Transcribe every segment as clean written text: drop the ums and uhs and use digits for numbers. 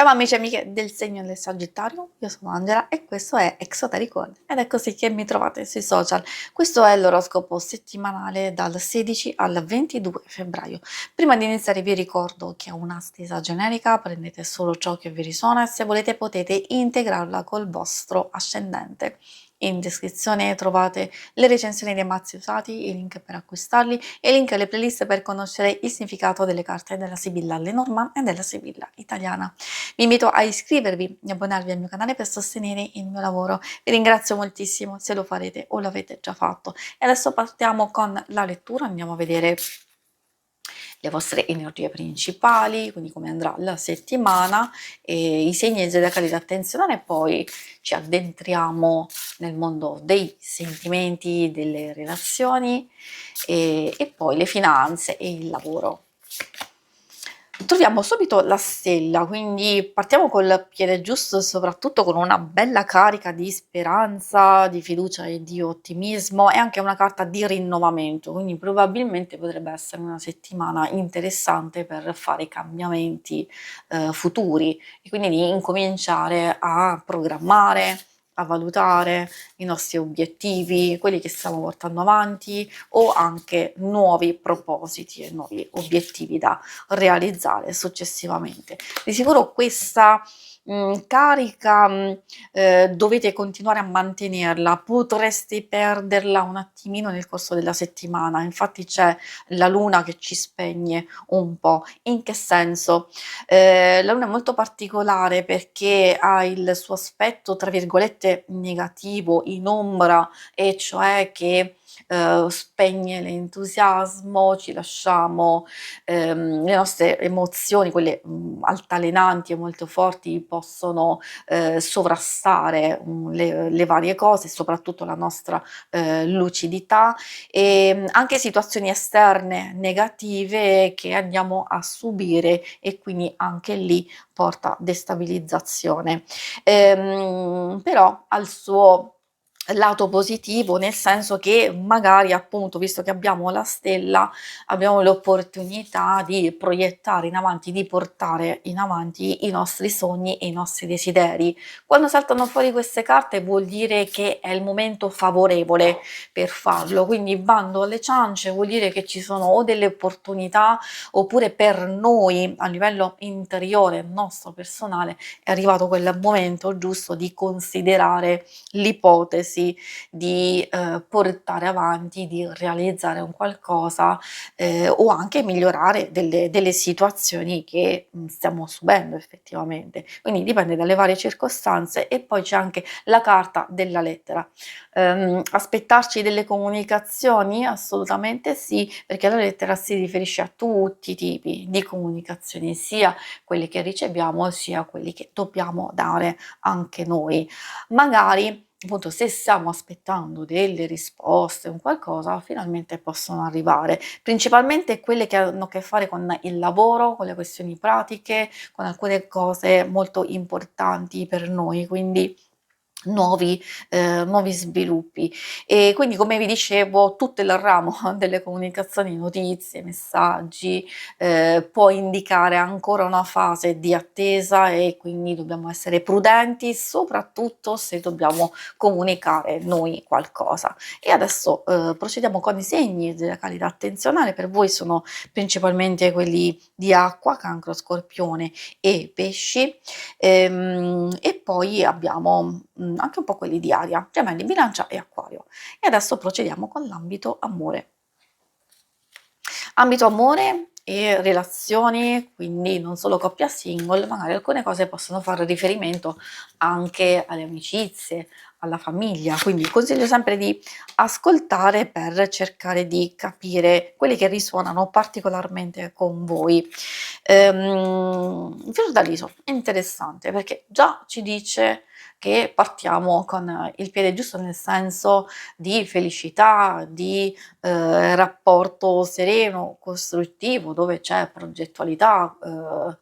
Ciao amici e amiche del segno del Sagittario, io sono Angela e questo è Exoteric ed è così che mi trovate sui social. Questo è l'oroscopo settimanale dal 16 al 22 febbraio. Prima di iniziare vi ricordo che è una stesa generica, prendete solo ciò che vi risuona e se volete potete integrarla col vostro ascendente. In descrizione trovate le recensioni dei mazzi usati, i link per acquistarli e i link alle playlist per conoscere il significato delle carte della Sibilla Lenormand e della Sibilla italiana. Vi invito a iscrivervi e abbonarvi al mio canale per sostenere il mio lavoro. Vi ringrazio moltissimo se lo farete o l'avete già fatto. E adesso partiamo con la lettura, andiamo a vedere le vostre energie principali, quindi come andrà la settimana, e i segni zodiacali da attenzionare, e poi ci addentriamo nel mondo dei sentimenti, delle relazioni e poi le finanze e il lavoro. Troviamo subito la stella, quindi partiamo col piede giusto, soprattutto con una bella carica di speranza, di fiducia e di ottimismo e anche una carta di rinnovamento, quindi probabilmente potrebbe essere una settimana interessante per fare cambiamenti futuri e quindi di incominciare a programmare, a valutare i nostri obiettivi, quelli che stiamo portando avanti o anche nuovi propositi e nuovi obiettivi da realizzare successivamente. Di sicuro questa carica dovete continuare a mantenerla, potreste perderla un attimino nel corso della settimana, infatti c'è la luna che ci spegne un po'. In che senso? La luna è molto particolare perché ha il suo aspetto, tra virgolette, negativo, in ombra, e cioè che spegne l'entusiasmo, ci lasciamo le nostre emozioni, quelle altalenanti e molto forti, possono sovrastare le varie cose, soprattutto la nostra lucidità e anche situazioni esterne negative che andiamo a subire e quindi anche lì porta destabilizzazione. Però al suo lato positivo, nel senso che magari appunto, visto che abbiamo la stella, abbiamo l'opportunità di proiettare in avanti, di portare in avanti i nostri sogni e i nostri desideri. Quando saltano fuori queste carte vuol dire che è il momento favorevole per farlo, quindi bando alle ciance, vuol dire che ci sono o delle opportunità oppure per noi a livello interiore, nostro personale, è arrivato quel momento giusto di considerare l'ipotesi di portare avanti, di realizzare un qualcosa o anche migliorare delle situazioni che stiamo subendo effettivamente. Quindi dipende dalle varie circostanze e poi c'è anche la carta della lettera. Aspettarci delle comunicazioni? Assolutamente sì, perché la lettera si riferisce a tutti i tipi di comunicazioni, sia quelli che riceviamo sia quelli che dobbiamo dare anche noi. Magari appunto se stiamo aspettando delle risposte, un qualcosa, finalmente possono arrivare, principalmente quelle che hanno a che fare con il lavoro, con le questioni pratiche, con alcune cose molto importanti per noi, quindi nuovi sviluppi. E quindi come vi dicevo tutto il ramo delle comunicazioni, notizie, messaggi, può indicare ancora una fase di attesa e quindi dobbiamo essere prudenti, soprattutto se dobbiamo comunicare noi qualcosa. E adesso procediamo con i segni zodiacali da attenzionare. Per voi sono principalmente quelli di acqua, cancro, scorpione e pesci, e poi abbiamo anche un po' quelli di aria, gemelli, bilancia e acquario. E adesso procediamo con l'ambito amore. Ambito amore e relazioni, quindi non solo coppia single, magari alcune cose possono fare riferimento anche alle amicizie, alla famiglia, quindi consiglio sempre di ascoltare per cercare di capire quelli che risuonano particolarmente con voi. Il fiordaliso è interessante perché già ci dice che partiamo con il piede giusto, nel senso di felicità, di rapporto sereno, costruttivo, dove c'è progettualità,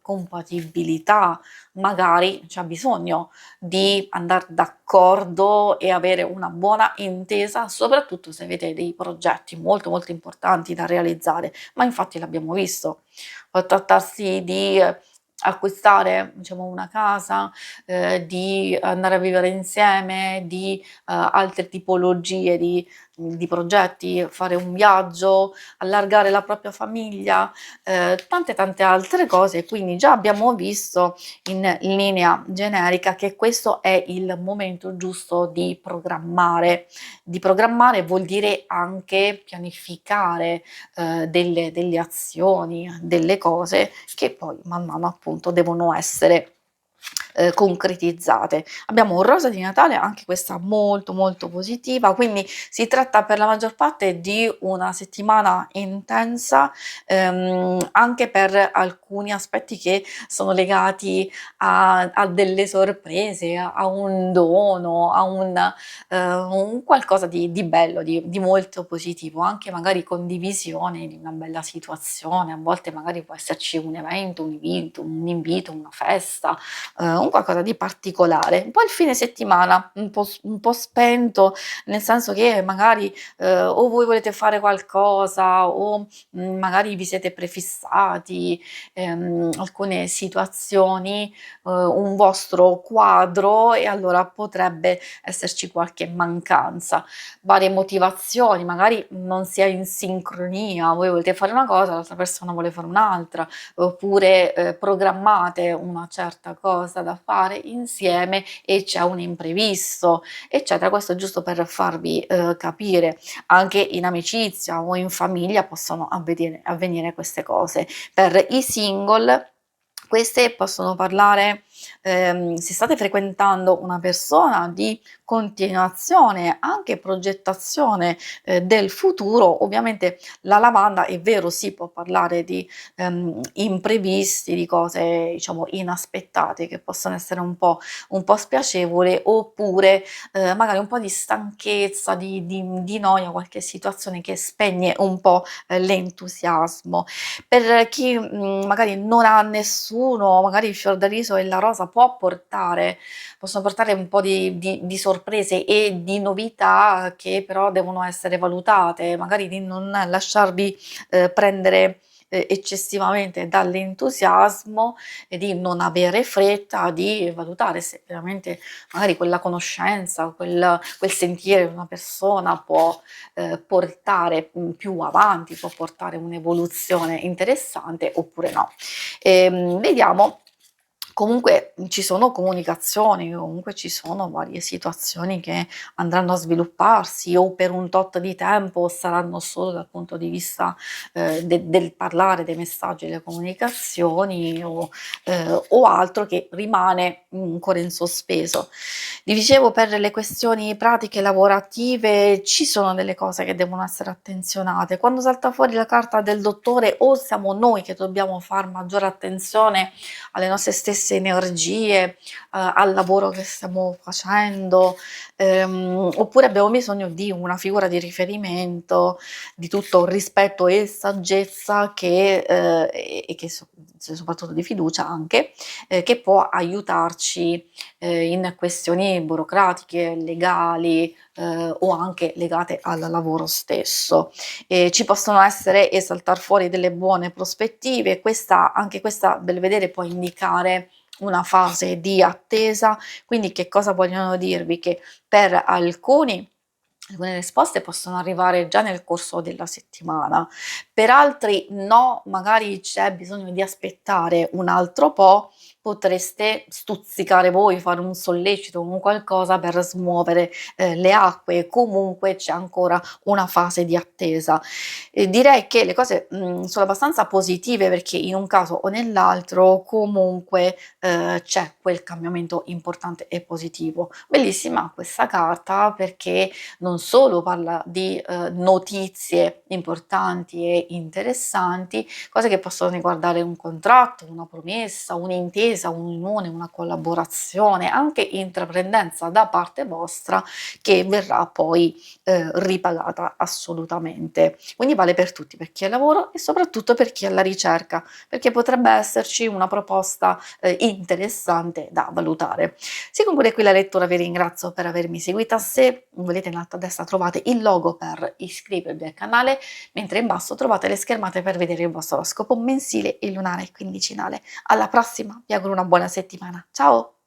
compatibilità, magari c'è bisogno di andar d'accordo e avere una buona intesa, soprattutto se avete dei progetti molto molto importanti da realizzare, ma infatti l'abbiamo visto. Può trattarsi di acquistare, diciamo, una casa, di andare a vivere insieme, di altre tipologie di progetti, fare un viaggio, allargare la propria famiglia, tante, tante altre cose. Quindi già abbiamo visto in linea generica che questo è il momento giusto di programmare. Di programmare vuol dire anche pianificare, delle azioni, delle cose che poi man mano appunto devono essere concretizzate. Abbiamo un rosa di Natale, anche questa molto molto positiva, quindi si tratta per la maggior parte di una settimana intensa, anche per alcuni aspetti che sono legati a delle sorprese, a un dono, a un qualcosa di bello, di molto positivo, anche magari condivisione di una bella situazione. A volte magari può esserci un evento, un invito, una festa, un qualcosa di particolare. Un po' il fine settimana, un po' spento, nel senso che magari, o voi volete fare qualcosa o, magari vi siete prefissati, alcune situazioni, un vostro quadro e allora potrebbe esserci qualche mancanza. Varie motivazioni, magari non si è in sincronia, voi volete fare una cosa, l'altra persona vuole fare un'altra, oppure programmate una certa cosa da fare insieme e c'è un imprevisto, eccetera. Questo giusto per farvi capire. Anche in amicizia o in famiglia possono avvenire queste cose. Per i single queste possono parlare, se state frequentando una persona, di continuazione, anche progettazione del futuro. Ovviamente la lavanda, è vero, si può parlare di imprevisti, di cose diciamo inaspettate che possono essere un po' spiacevoli, oppure magari un po' di stanchezza, di noia, qualche situazione che spegne un po' l'entusiasmo. Per chi magari non ha nessuno, magari il fior del riso e la rosa possono portare un po' di sorprese e di novità che però devono essere valutate, magari di non lasciarvi prendere eccessivamente dall'entusiasmo e di non avere fretta, di valutare se veramente magari quella conoscenza, quel sentire di una persona può portare più avanti, può portare un'evoluzione interessante oppure no. Vediamo. Comunque ci sono comunicazioni, comunque ci sono varie situazioni che andranno a svilupparsi o per un tot di tempo, o saranno solo dal punto di vista del parlare, dei messaggi, delle comunicazioni, o altro che rimane ancora in sospeso. Vi dicevo, per le questioni pratiche lavorative ci sono delle cose che devono essere attenzionate. Quando salta fuori la carta del dottore, o siamo noi che dobbiamo far maggiore attenzione alle nostre stesse energie, al lavoro che stiamo facendo, oppure abbiamo bisogno di una figura di riferimento, di tutto rispetto e saggezza e che soprattutto di fiducia anche, che può aiutarci in questioni burocratiche, legali, o anche legate al lavoro stesso. Ci possono essere e saltar fuori delle buone prospettive. Anche questa belvedere può indicare una fase di attesa. Quindi che cosa vogliono dirvi? Che per alcune risposte possono arrivare già nel corso della settimana, per altri no, magari c'è bisogno di aspettare un altro po', potreste stuzzicare voi, fare un sollecito, un qualcosa per smuovere le acque. Comunque c'è ancora una fase di attesa. Direi che le cose sono abbastanza positive, perché in un caso o nell'altro comunque c'è quel cambiamento importante e positivo. Bellissima questa carta, perché non solo parla di notizie importanti e interessanti, cose che possono riguardare un contratto, una promessa, un'intesa un'intesa, un'unione, una collaborazione, anche intraprendenza da parte vostra che verrà poi ripagata assolutamente. Quindi vale per tutti, per chi è al lavoro e soprattutto per chi è alla ricerca, perché potrebbe esserci una proposta interessante da valutare. Si conclude qui la lettura, vi ringrazio per avermi seguita. Se volete, in alto a destra trovate il logo per iscrivervi al canale, mentre in basso trovate le schermate per vedere il vostro oroscopo mensile, il lunare e quindicinale. Alla prossima, vi auguro una buona settimana. Ciao!